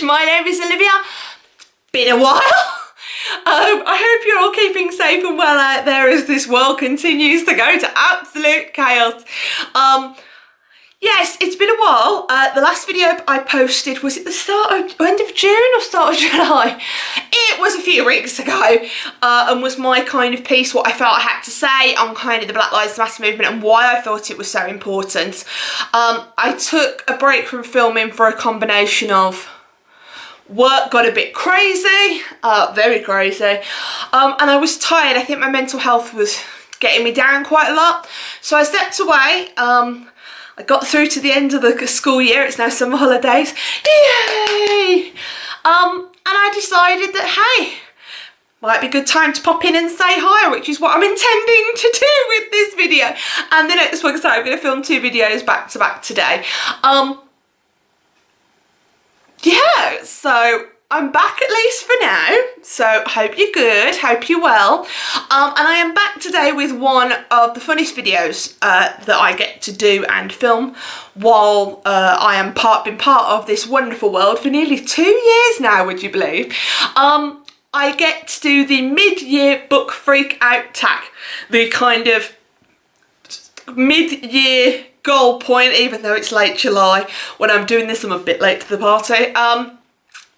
My name is Olivia. Been a while. I hope you're all keeping safe and well out there as this world continues to go to absolute chaos. Yes, it's been a while. The last video I posted, was it the end of June or start of July? It was a few weeks ago, and was my kind of piece, what I felt I had to say on kind of the Black Lives Matter movement and why I thought it was so important. I took a break from filming for a combination of work got a bit crazy, very crazy, and I was tired. I think my mental health was getting me down quite a lot, so I stepped away. I got through to the end of the school year. It's now summer holidays. Yay! And I decided that, hey, might be a good time to pop in and say hi, which is what I'm intending to do with this video. And the next one, so I'm going to film 2 videos back to back today. Yeah, so I'm back at least for now, so hope you're good, hope you're well. And I am back today with one of the funniest videos that I get to do and film while I am been part of this wonderful world for nearly 2 years now, would you believe? I get to do the mid-year book freak out tag, the kind of mid-year goal point, even though it's late July. When I'm doing this, I'm a bit late to the party.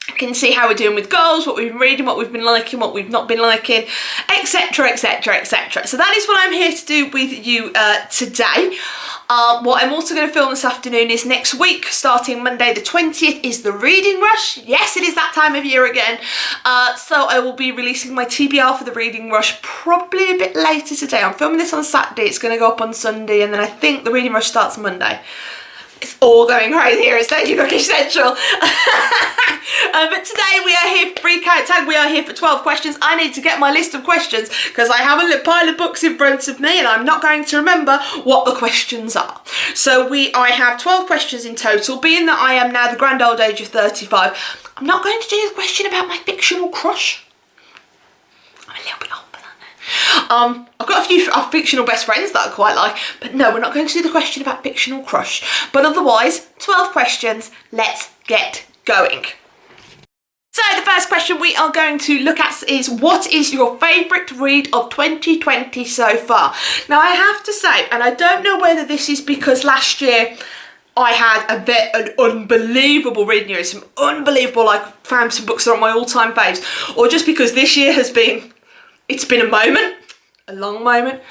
You can see how we're doing with goals, what we've been reading, what we've been liking, what we've not been liking, etc, etc, etc. So that is what I'm here to do with you today. What I'm also going to film this afternoon is next week, starting Monday the 20th, is the reading rush. Yes, it is that time of year again. So I will be releasing my TBR for the reading rush probably a bit later today. I'm filming this on Saturday, it's going to go up on Sunday, and then I think the reading rush starts Monday. It's all going crazy here at Stage Bookish Central. But today we are here for Freak Out Tag. We are here for 12 questions. I need to get my list of questions because I have a little pile of books in front of me and I'm not going to remember what the questions are. So I have 12 questions in total. Being that I am now the grand old age of 35, I'm not going to do the question about my fictional crush. I'm a little bit old. I've got a few fictional best friends that I quite like, but no, we're not going to do the question about fictional crush. But otherwise, 12 questions, let's get going. So the first question we are going to look at is, what is your favourite read of 2020 so far? Now I have to say, and I don't know whether this is because last year I had an unbelievable reading year, some unbelievable, found some books that are on my all-time faves, or just because this year has been, it's been a moment, a long moment.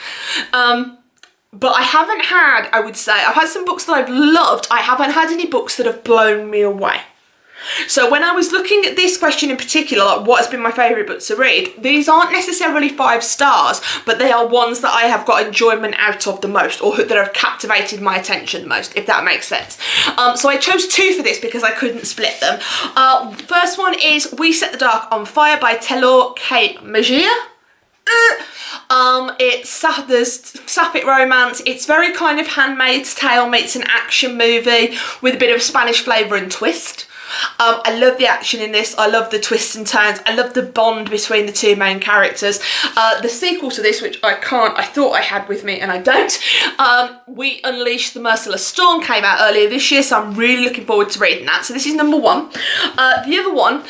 But I haven't had, I would say, I've had some books that I've loved. I haven't had any books that have blown me away. So when I was looking at this question in particular, like what has been my favourite book to read, these aren't necessarily 5 stars, but they are ones that I have got enjoyment out of the most, or that have captivated my attention the most, if that makes sense. So I chose 2 for this because I couldn't split them. First one is We Set the Dark on Fire by Taylor K. Magia. It's there's sapphic romance. It's very kind of Handmaid's Tale meets an action movie with a bit of Spanish flavour and twist. I love the action in this. I love the twists and turns. I love the bond between the 2 main characters. The sequel to this, which I thought I had with me and I don't, We Unleash the Merciless Storm, came out earlier this year, so I'm really looking forward to reading that. So this is number 1. The other one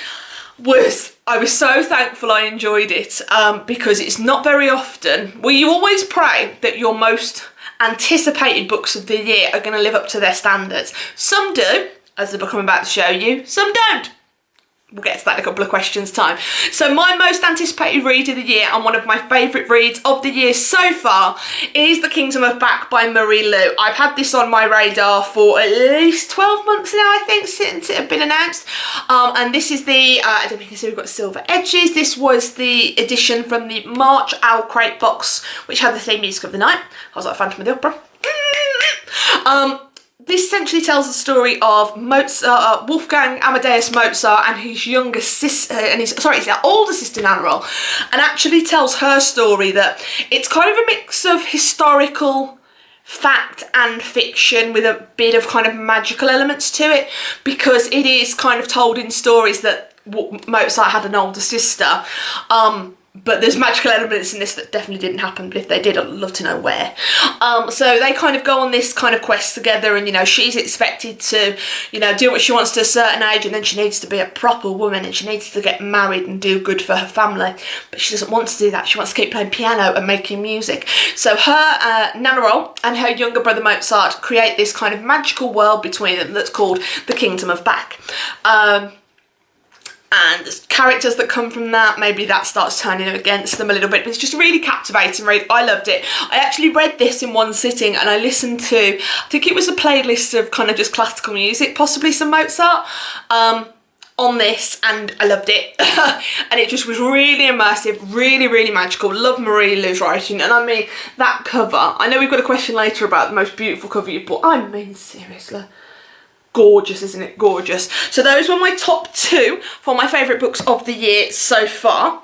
was, I was so thankful I enjoyed it, because it's not very often, well, you always pray that your most anticipated books of the year are going to live up to their standards. Some do, as the book I'm about to show you, some don't. We'll get to that in a couple of questions time. So my most anticipated read of the year and one of my favourite reads of the year so far is The Kingdom of Back by Marie Lu. I've had this on my radar for at least 12 months now, I think, since it had been announced. And this is the, I don't know if you can see we've got silver edges. This was the edition from the March Owl Crate box, which had the theme music of the night. I was like Phantom of the Opera. This essentially tells the story of Mozart, Wolfgang Amadeus Mozart and his younger sister, his older sister Nana, and actually tells her story. That it's kind of a mix of historical fact and fiction with a bit of kind of magical elements to it, because it is kind of told in stories that Mozart had an older sister. but there's magical elements in this that definitely didn't happen, but if they did, I'd love to know where. So they kind of go on this kind of quest together, and, you know, she's expected to, you know, do what she wants to a certain age, and then she needs to be a proper woman, and she needs to get married and do good for her family, but she doesn't want to do that. She wants to keep playing piano and making music. So her Nana and her younger brother Mozart create this kind of magical world between them that's called the Kingdom of Bach. And there's characters that come from that, maybe that starts turning against them a little bit, but it's just really captivating read. I loved it. I actually read this in one sitting, and I listened to, I think it was a playlist of kind of just classical music, possibly some Mozart, on this, and I loved it. And it just was really immersive, really, really magical. Love Marie Lou's writing, and I mean, that cover, I know we've got a question later about the most beautiful cover you've bought. I mean, seriously. Gorgeous, isn't it? Gorgeous. So those were my top 2 for my favourite books of the year so far.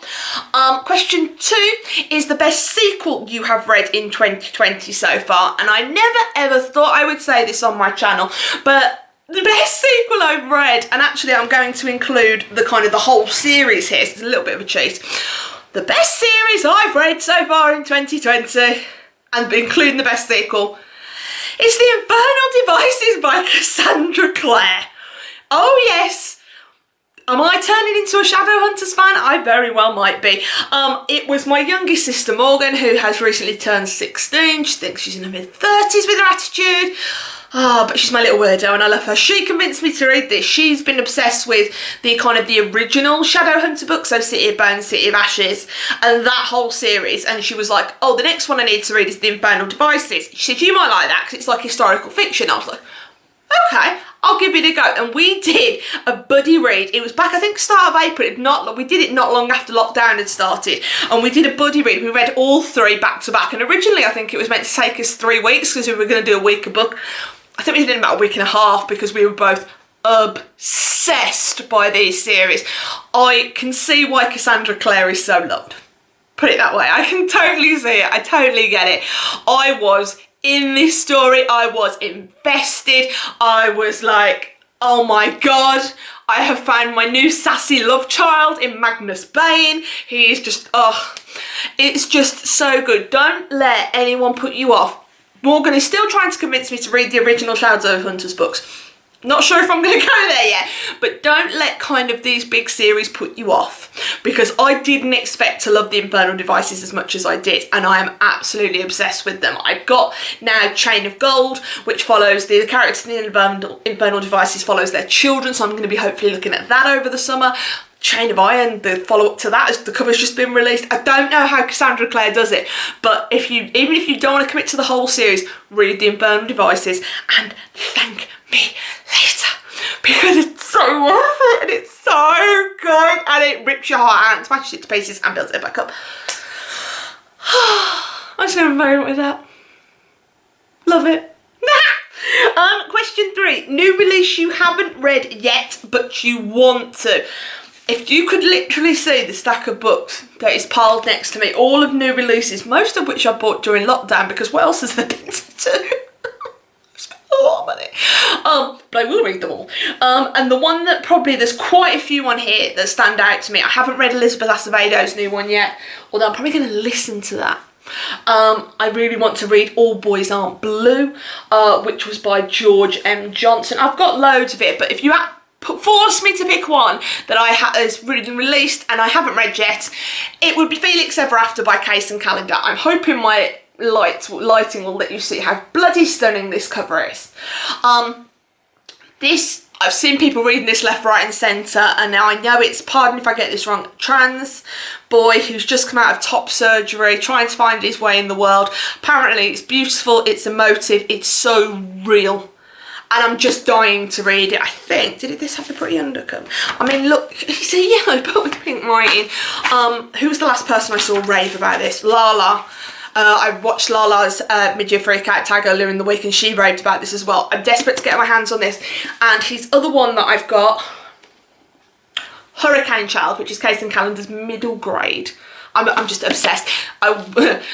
Question 2 is the best sequel you have read in 2020 so far. And I never ever thought I would say this on my channel, but the best sequel I've read, and actually I'm going to include the kind of the whole series here, so it's a little bit of a cheat. The best series I've read so far in 2020, and including the best sequel, it's The Infernal Devices by Cassandra Clare. Oh yes. Am I turning into a Shadowhunters fan? I very well might be. It was my youngest sister Morgan, who has recently turned 16. She thinks she's in her mid-30s with her attitude. But she's my little weirdo and I love her. She convinced me to read this. She's been obsessed with the kind of the original Shadowhunter book, so City of Bones, City of Ashes, and that whole series. And she was like, oh, the next one I need to read is The Infernal Devices. She said, you might like that because it's like historical fiction. I was like, okay, I'll give it a go. And we did a buddy read. It was back, I think, start of April. We did it not long after lockdown had started. And we did a buddy read. We read all 3 back to back. And originally I think it was meant to take us 3 weeks because we were going to do a week a book. I think we did it in about a week and a half because we were both obsessed by these series. I can see why Cassandra Clare is so loved. Put it that way. I can totally see it. I totally get it. I was in this story. I was invested. I was like, oh my God, I have found my new sassy love child in Magnus Bane. He is just, oh, it's just so good. Don't let anyone put you off. Morgan is still trying to convince me to read the original Shadowhunters books. Not sure if I'm going to go there yet, but don't let kind of these big series put you off, because I didn't expect to love the Infernal Devices as much as I did, and I am absolutely obsessed with them. I've got now Chain of Gold, which follows the characters in the Infernal Devices, follows their children, so I'm going to be hopefully looking at that over the summer. Chain of Iron, the follow-up to that, as the cover's just been released. I don't know how Cassandra Clare does it, but even if you don't want to commit to the whole series, read the Infernal Devices and thank me later, because it's so worth it and it's so good and it rips your heart out and smashes it to pieces and builds it back up. I'm just going to moment with that. Love it. Question 3, new release you haven't read yet but you want to. If you could literally see the stack of books that is piled next to me, all of new releases, most of which I bought during lockdown, because what else has there been to do? I've spent a lot of money. But I will read them all. And the one that probably, there's quite a few on here that stand out to me. I haven't read Elizabeth Acevedo's new one yet, although I'm probably going to listen to that. I really want to read All Boys Aren't Blue, which was by George M. Johnson. I've got loads of it, but if you force me to pick one that has been released and I haven't read yet, it would be Felix Ever After by Case and Calendar. I'm hoping my lighting will let you see how bloody stunning this cover is. I've seen people reading this left, right and centre, and now I know it's, pardon if I get this wrong, trans boy who's just come out of top surgery, trying to find his way in the world. Apparently it's beautiful, it's emotive, it's so real. And I'm just dying to read it, I think. Did this have the pretty undercover? I mean, look, it's a yellow book with pink writing. Who was the last person I saw rave about this? Lala. I watched Lala's mid-year freakout tag earlier in the week and she raved about this as well. I'm desperate to get my hands on this. And his other one that I've got, Hurricane Child, which is Case and Calendar's middle grade. I'm just obsessed.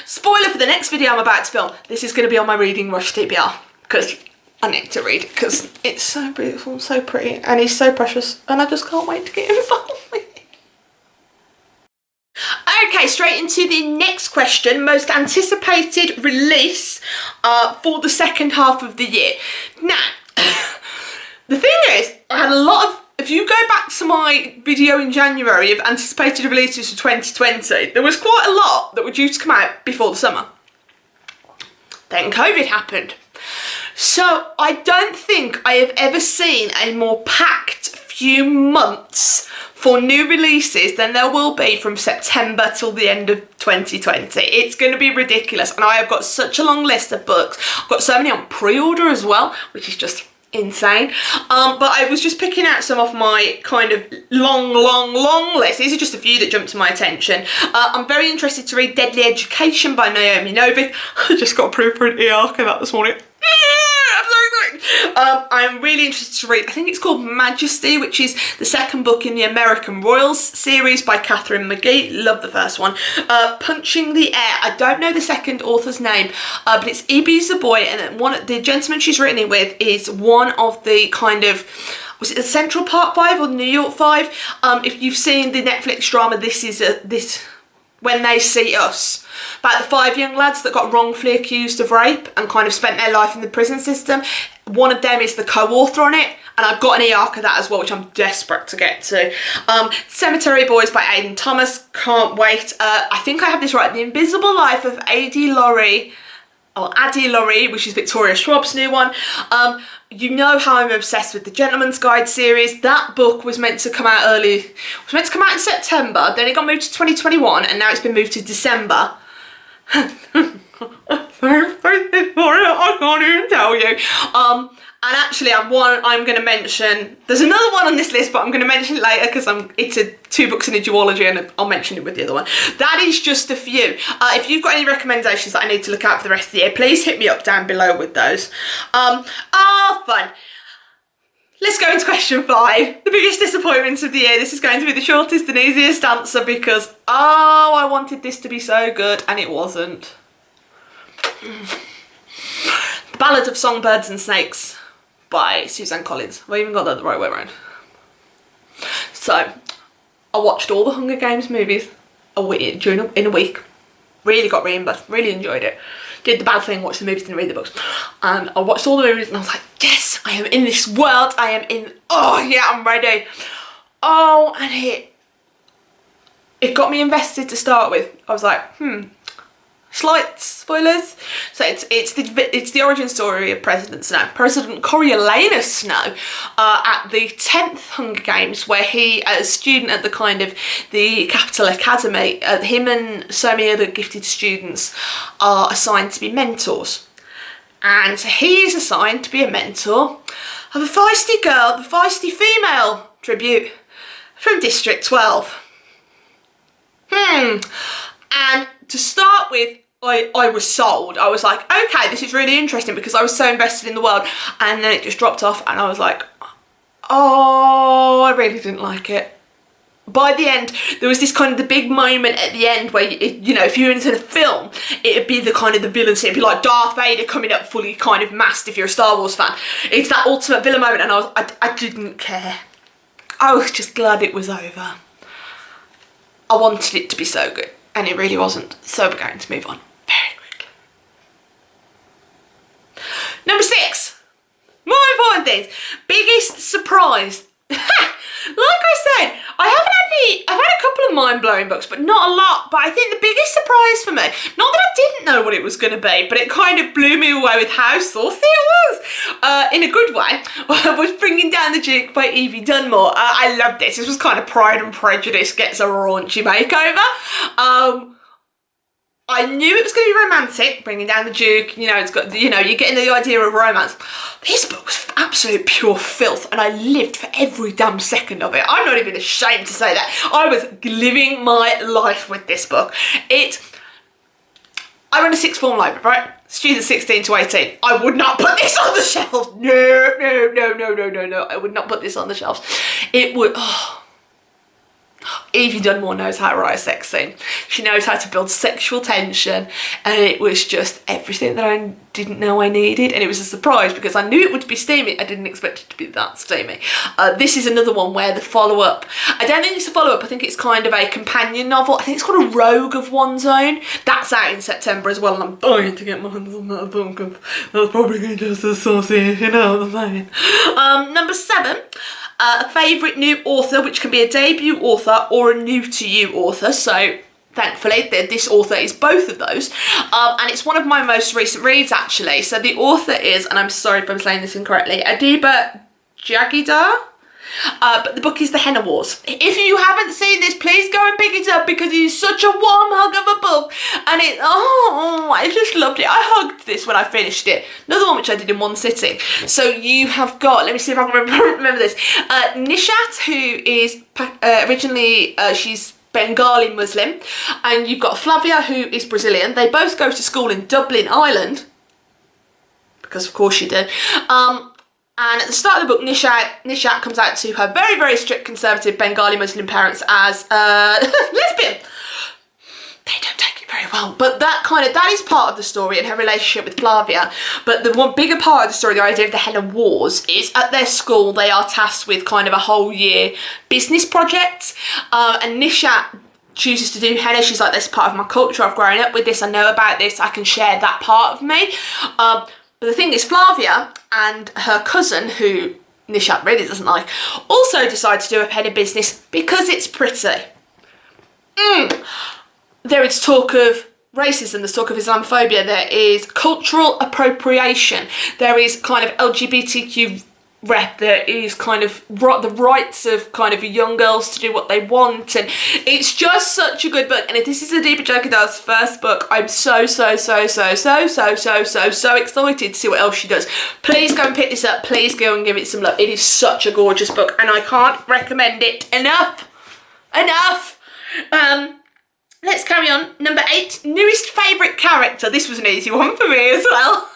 Spoiler for the next video I'm about to film. This is going to be on my Reading Rush TBR, because I need to read it because it's so beautiful, so pretty, and he's so precious, and I just can't wait to get involved with it. Okay, straight into the next question. Most anticipated release for the second half of the year. Now, the thing is, I had a lot of, if you go back to my video in January of anticipated releases for 2020, there was quite a lot that were due to come out before the summer. Then COVID happened. So I don't think I have ever seen a more packed few months for new releases than there will be from September till the end of 2020. It's going to be ridiculous, and I have got such a long list of books. I've got so many on pre-order as well, which is just insane. But I was just picking out some of my kind of long list. These are just a few that jumped to my attention. I'm very interested to read Deadly Education by Naomi Novik. I just got a preprint e-arc of that this morning. I'm so excited. I'm really interested to read, I think it's called Majesty, which is the second book in the American Royals series by Catherine McGee. Love the first one. Punching the Air. I don't know the second author's name, but it's E.B. Zaboy, and the gentleman she's written it with is one of the kind of, was it the Central Park 5 or New York 5? If you've seen the Netflix drama, When They See Us, about the 5 young lads that got wrongfully accused of rape and kind of spent their life in the prison system. One of them is the co-author on it, and I've got an e-arc of that as well, which I'm desperate to get to. Cemetery Boys by Aidan Thomas, can't wait. I think I have this right, The Invisible Life of Addie Laurie, which is Victoria Schwab's new one. You know how I'm obsessed with the Gentleman's Guide series. That book was meant to come out in September, then it got moved to 2021, and now it's been moved to December. I can't even tell you. And actually I'm going to mention, there's another one on this list, but I'm going to mention it later because it's 2 books in a duology, and I'll mention it with the other one. That is just a few. If you've got any recommendations that I need to look out for the rest of the year, please hit me up down below with those. Fun. Let's go into question 5. The biggest disappointments of the year. This is going to be the shortest and easiest answer because, I wanted this to be so good and it wasn't. The Ballad of Songbirds and Snakes by Suzanne Collins. Have I even got that the right way around? So, I watched all the Hunger Games movies in a week. Really got reimbursed, really enjoyed it. Did the bad thing, watched the movies, didn't read the books. And I watched all the movies and I was like, yes, I am in this world. I am in, oh yeah, I'm ready. Oh, and it got me invested to start with. I was like, slight spoilers. So it's the origin story of President Snow, President Coriolanus Snow, at the 10th Hunger Games, where he, as a student at the Capital Academy, him and so many other gifted students are assigned to be mentors, and he is assigned to be a mentor of a feisty girl, the feisty female tribute from District 12. And to start with, I was sold. I was like, okay, this is really interesting, because I was so invested in the world, and then it just dropped off and I was like, oh, I really didn't like it. By the end, there was this kind of the big moment at the end where, you know, if you're into the film, it'd be the kind of the villain scene. It'd be like Darth Vader coming up fully kind of masked if you're a Star Wars fan. It's that ultimate villain moment, and I didn't care. I was just glad it was over. I wanted it to be so good, and it really wasn't. So we're going to move on very quickly. Number 6. More important things. Biggest surprise. Like I said, I've had a couple of mind-blowing books, but not a lot. But I think the biggest surprise for me, not that I didn't know what it was going to be, but it kind of blew me away with how saucy it was, in a good way, was Bringing Down the Duke by Evie Dunmore. I love this. This was kind of Pride and Prejudice gets a raunchy makeover. I knew it was going to be romantic, Bringing Down the Duke, you know, it's got, you know, you're getting the idea of romance. This book was absolute pure filth, and I lived for every damn second of it. I'm not even ashamed to say that. I was living my life with this book. I run a sixth form library, right? Students 16 to 18. I would not put this on the shelf. No. I would not put this on the shelves. It would, Evie Dunmore knows how to write a sex scene. She knows how to build sexual tension, and it was just everything that I didn't know I needed, and it was a surprise because I knew it would be steamy. I didn't expect it to be that steamy. This is another one where the follow-up, I don't think it's a follow-up, I think it's kind of a companion novel. I think it's called A Rogue of One's Own. That's out in September as well, and I'm dying to get my hands on that book because that's probably going to just as saucy, you know what I'm saying. Number 7. A favourite new author, which can be a debut author or a new to you author. So thankfully this author is both of those, and it's one of my most recent reads actually. So the author is, and I'm sorry if I'm saying this incorrectly, Adiba Jagidar. But the book is The Henna Wars. If you haven't seen this, please go and pick it up because it is such a warm hug of a book, and I just loved it. I hugged this when I finished it. Another one which I did in one sitting. So you have got, let me see if I can remember this, Nishat, who is originally, she's Bengali Muslim, and you've got Flavia, who is Brazilian. They both go to school in Dublin, Ireland, because of course you do. And at the start of the book, Nishat comes out to her very, very strict conservative Bengali Muslim parents as lesbian. They don't take it very well, but that is part of the story and her relationship with Flavia. But the one bigger part of the story, the idea of the Henna Wars, is at their school they are tasked with kind of a whole year business project, and Nishat chooses to do henna. She's like, this is part of my culture, I've grown up with this, I know about this, I can share that part of me. But the thing is, Flavia and her cousin, who Nishat really doesn't like, also decide to do a henna business because it's pretty. There is talk of racism, there's talk of Islamophobia, there is cultural appropriation, there is kind of LGBTQ rep, there is kind of the rights of kind of young girls to do what they want, and it's just such a good book. And if this is Adiba Jagidar's first book, I'm so excited to see what else she does. Please go and pick this up, please go and give it some love. It is such a gorgeous book and I can't recommend it enough. Let's carry on. Number 8, newest favourite character. This was an easy one for me as well.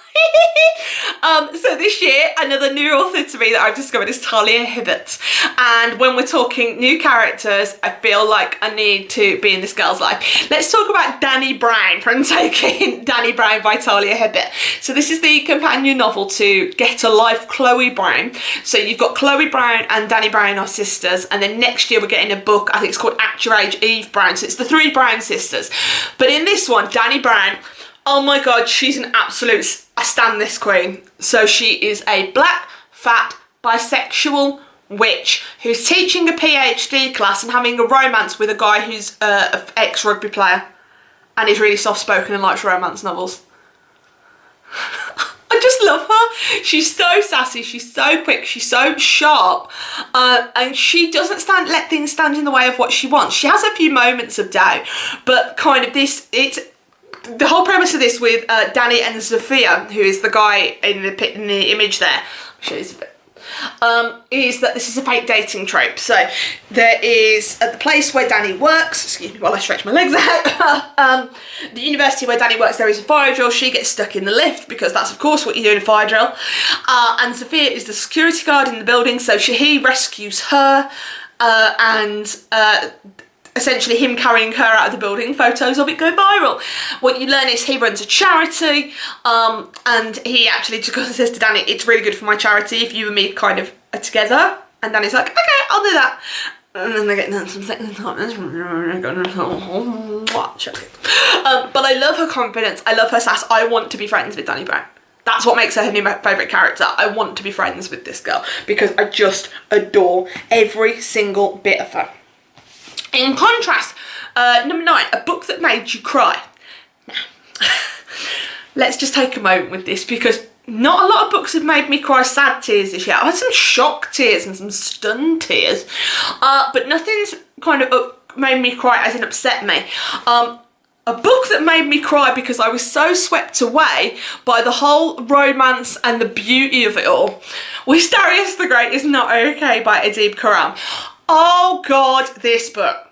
So this year, another new author to me that I've discovered is Talia Hibbert. And when we're talking new characters, I feel like I need to be in this girl's life. Let's talk about Dani Brown from Taking Dani Brown by Talia Hibbert. So this is the companion novel to Get a Life, Chloe Brown. So you've got Chloe Brown and Dani Brown are sisters, and then next year we're getting a book, I think it's called Act Your Age, Eve Brown. So it's the 3 Brown sisters. But in this one, Dani Brown, oh my god, she's an absolute, I stand this queen. So she is a black, fat, bisexual witch who's teaching a PhD class and having a romance with a guy who's an ex-rugby player and is really soft-spoken and likes romance novels. I just love her. She's so sassy, she's so quick, she's so sharp, and she doesn't let things stand in the way of what she wants. She has a few moments of doubt, but kind of the whole premise of this with Dani and Zofia, who is the guy in the image there, I'll show you a bit, is that this is a fake dating trope. So there is, at the place where Dani works, excuse me while I stretch my legs out, the university where Dani works, there is a fire drill. She gets stuck in the lift because that's of course what you do in a fire drill, and Zofia is the security guard in the building, so he rescues her, and essentially him carrying her out of the building, photos of it go viral. What you learn is he runs a charity, and he actually just says to Dani, it's really good for my charity if you and me kind of are together, and Dani's like, okay, I'll do that. And then they get some sex and but I love her confidence, I love her sass. I want to be friends with Dani Brown. That's what makes her her new favourite character. I want to be friends with this girl because I just adore every single bit of her. In contrast, number 9, a book that made you cry. Now, let's just take a moment with this because not a lot of books have made me cry sad tears this year. I've had some shock tears and some stunned tears, but nothing's kind of made me cry as in upset me. A book that made me cry because I was so swept away by the whole romance and the beauty of it all was Darius the Great Is Not Okay by Adib Khorram. Oh god, this book.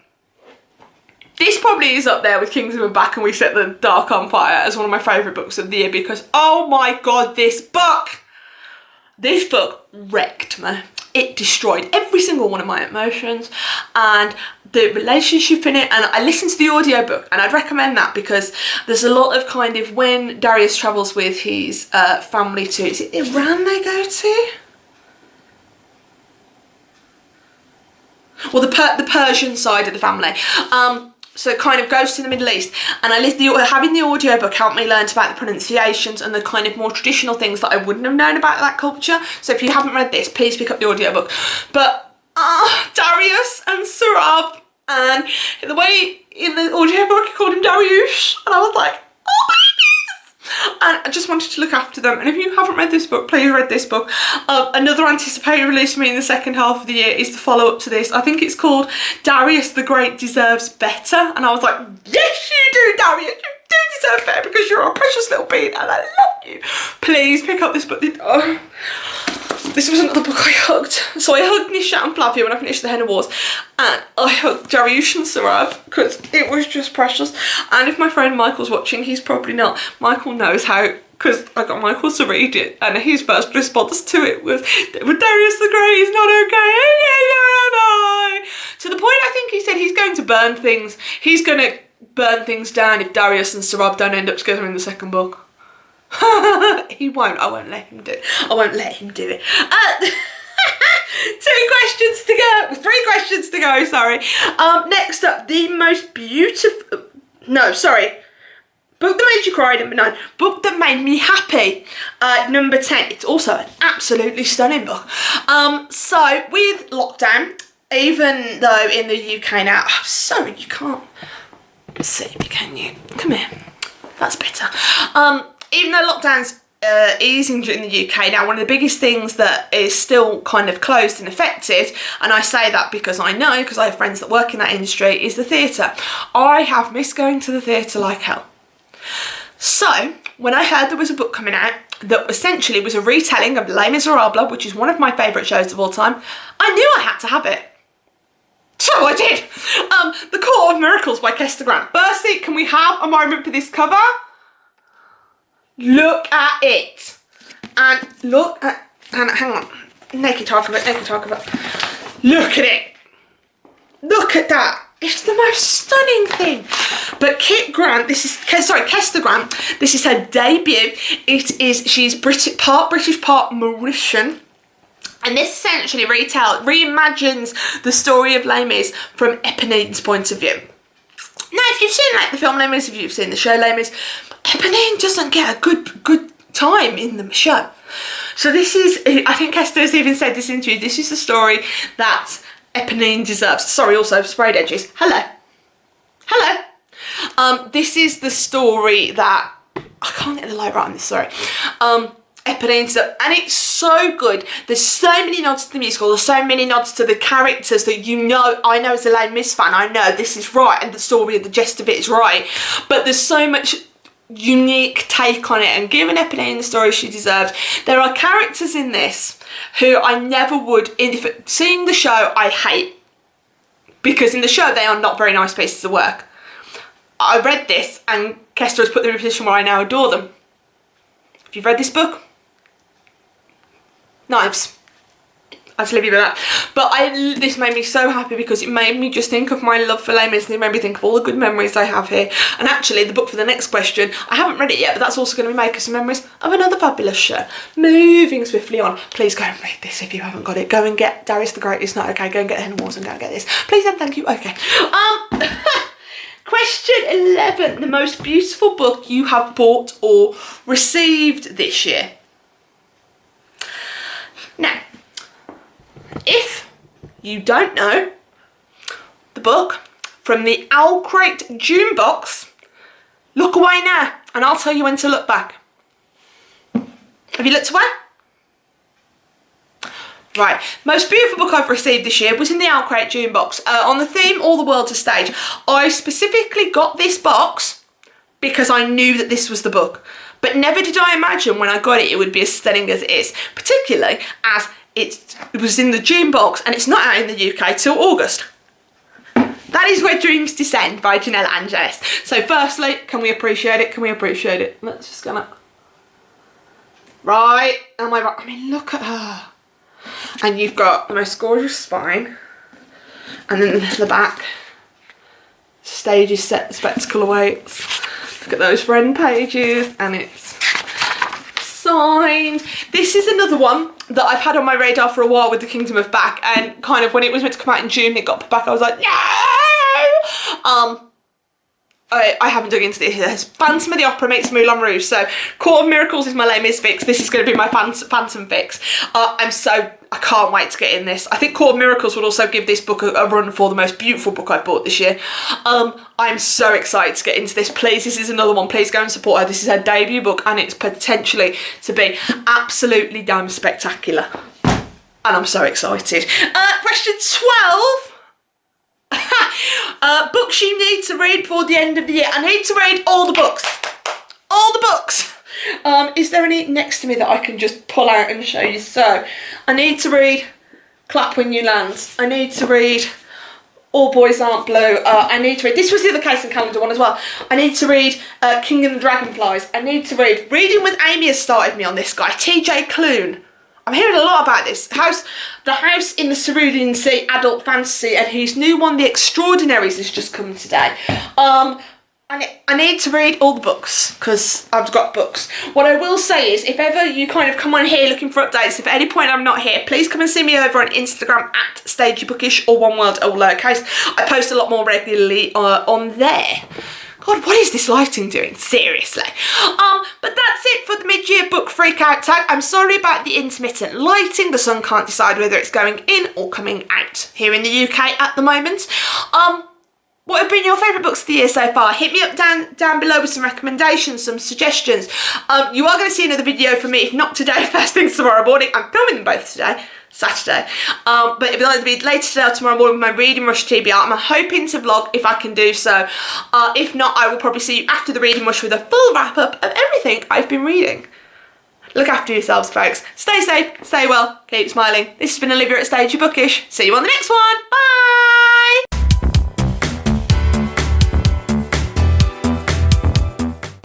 This probably is up there with Kingdom of Back and We Set the Dark on Fire as one of my favourite books of the year because, oh my god, this book wrecked me. it destroyed every single one of my emotions and the relationship in it. And I listened to the audiobook, and I'd recommend that because there's a lot of kind of when Darius travels with his family to, is it Iran they go to? Well, the Persian side of the family. So it kind of goes to the Middle East, and having the audiobook helped me learn about the pronunciations and the kind of more traditional things that I wouldn't have known about that culture. So if you haven't read this, please pick up the audiobook. But Darius and Sarab, and the way in the audiobook he called him Darius, and I was like, oh babies! And I just wanted to look after them. And if you haven't read this book, please read this book. Another anticipated release for me in the second half of the year is the follow-up to this. I think it's called Darius the Great Deserves Better. And I was like, yes you do, Darius, you do deserve better because you're a precious little being and I love you. Please pick up this book. This was another book I hugged. So I hugged Nisha and Flavia when I finished the Henna Wars, and I hugged Darius and Sarab because it was just precious. And if my friend Michael's watching, he's probably not. Michael knows how, because I got Michael to read it, and his first response to it was, Darius the Great is not okay. To the point I think he said he's going to burn things. He's going to burn things down if Darius and Sarab don't end up together in the second book. He won't. I won't let him do it. I won't let him do it. 2 questions to go. 3 questions to go, sorry. Next up, the most beautiful... No, sorry. Book that made you cry, number 9. Book that made me happy, number 10. It's also an absolutely stunning book. So, with lockdown, even though in the UK now... Oh, sorry, you can't see me, can you? Come here. That's better. Even though lockdown's easing in the UK now, one of the biggest things that is still kind of closed and affected, and I say that because I know, because I have friends that work in that industry, is the theatre. I have missed going to the theatre like hell. So, when I heard there was a book coming out that essentially was a retelling of Les Miserables, which is one of my favourite shows of all time, I knew I had to have it. So I did. The Court of Miracles by Kester Grant. Firstly, can we have a moment for this cover? Look at it, and look at, and hang on, naked talk of it. Look at it, look at that. It's the most stunning thing. But Kester Grant, this is her debut. She's part British, part Mauritian. And this essentially reimagines the story of Les Mis from Eponine's point of view. Now, if you've seen like the film Les Mis, if you've seen the show Les Mis, Eponine doesn't get a good time in the show. So this is, I think Kester's even said this interview, this is the story that Eponine deserves. Sorry, also sprayed edges. Hello. This is the story that, I can't get the light right on this, sorry. Eponine deserves, and it's so good. There's so many nods to the musical, there's so many nods to the characters that you know, I know as a Les Mis fan, I know this is right and the story and the gist of it is right. But there's so much unique take on it, and giving Eponine the story she deserves. There are characters in this who I never would, seeing the show I hate, because in the show they are not very nice pieces of work. I read this and Kester has put them in a position where I now adore them. If you've read this book, knives. I'll just leave you with that. But this made me so happy because it made me just think of my love for Les Mis, and it made me think of all the good memories I have here. And actually, the book for the next question, I haven't read it yet, but that's also going to make us some memories of another fabulous show. Moving swiftly on. Please go and read this if you haven't got it. Go and get Darius the Great. It's not okay. Go and get Henna Wars and go and get this. Please and thank you. Okay. Question 11. The most beautiful book you have bought or received this year. Now, if you don't know the book from the Owl Crate June box, look away now and I'll tell you when to look back. Have you looked away? Right, most beautiful book I've received this year was in the Owl Crate June box. On the theme, All the World's a Stage. I specifically got this box because I knew that this was the book. But never did I imagine when I got it, it would be as stunning as it is. Particularly as it was in the June box and it's not out in the UK till August. That is Where Dreams Descend by Janella Angelis. So firstly, can we appreciate it? Can we appreciate it? Let's just go up. Right, am I right? I mean, look at her. And you've got the most gorgeous spine. And then the back. Stages set, spectacle awaits. Look at those friend pages. And it's signed. This is another one that I've had on my radar for a while with the Kingdom of Back, and kind of when it was meant to come out in June, it got put back. I was like, no! I haven't dug into this. There's Phantom of the Opera meets Moulin Rouge. So Court of Miracles is my Les Mis fix. This is going to be my Phantom fix. I can't wait to get in this. I think Court of Miracles would also give this book a run for the most beautiful book I've bought this year. I'm so excited to get into this. Please, this is another one. Please go and support her. This is her debut book, and it's potentially to be absolutely damn spectacular. And I'm so excited. Question 12. Books you need to read before the end of the year. I need to read all the books. All the books. Is there any next to me that I can just pull out and show you? So, I need to read Clap When You Land. I need to read All Boys Aren't Blue. I need to read, this was the other case and calendar one as well. I need to read King and the Dragonflies. I need to read Reading with Amy has started me on this guy, TJ Klune. I'm hearing a lot about this. The House in the Cerulean Sea adult fantasy, and his new one, The Extraordinaries, has just come today. I need to read all the books because I've got books. What I will say is, if ever you kind of come on here looking for updates, if at any point I'm not here, please come and see me over on Instagram at StageyBookish, or one word, all lowercase. I post a lot more regularly on there. God, what is this lighting doing? Seriously. But that's it for the mid-year book freakout tag. I'm sorry about the intermittent lighting. The sun can't decide whether it's going in or coming out here in the UK at the moment. What have been your favourite books of the year so far? Hit me up down below with some recommendations, some suggestions. You are going to see another video from me, if not today, first thing tomorrow morning. I'm filming them both today, Saturday. But it'll either be later today or tomorrow morning with my Reading Rush TBR. I'm hoping to vlog if I can do so. If not, I will probably see you after the Reading Rush with a full wrap-up of everything I've been reading. Look after yourselves, folks. Stay safe, stay well, keep smiling. This has been Olivia at Stagey Bookish. See you on the next one. Bye!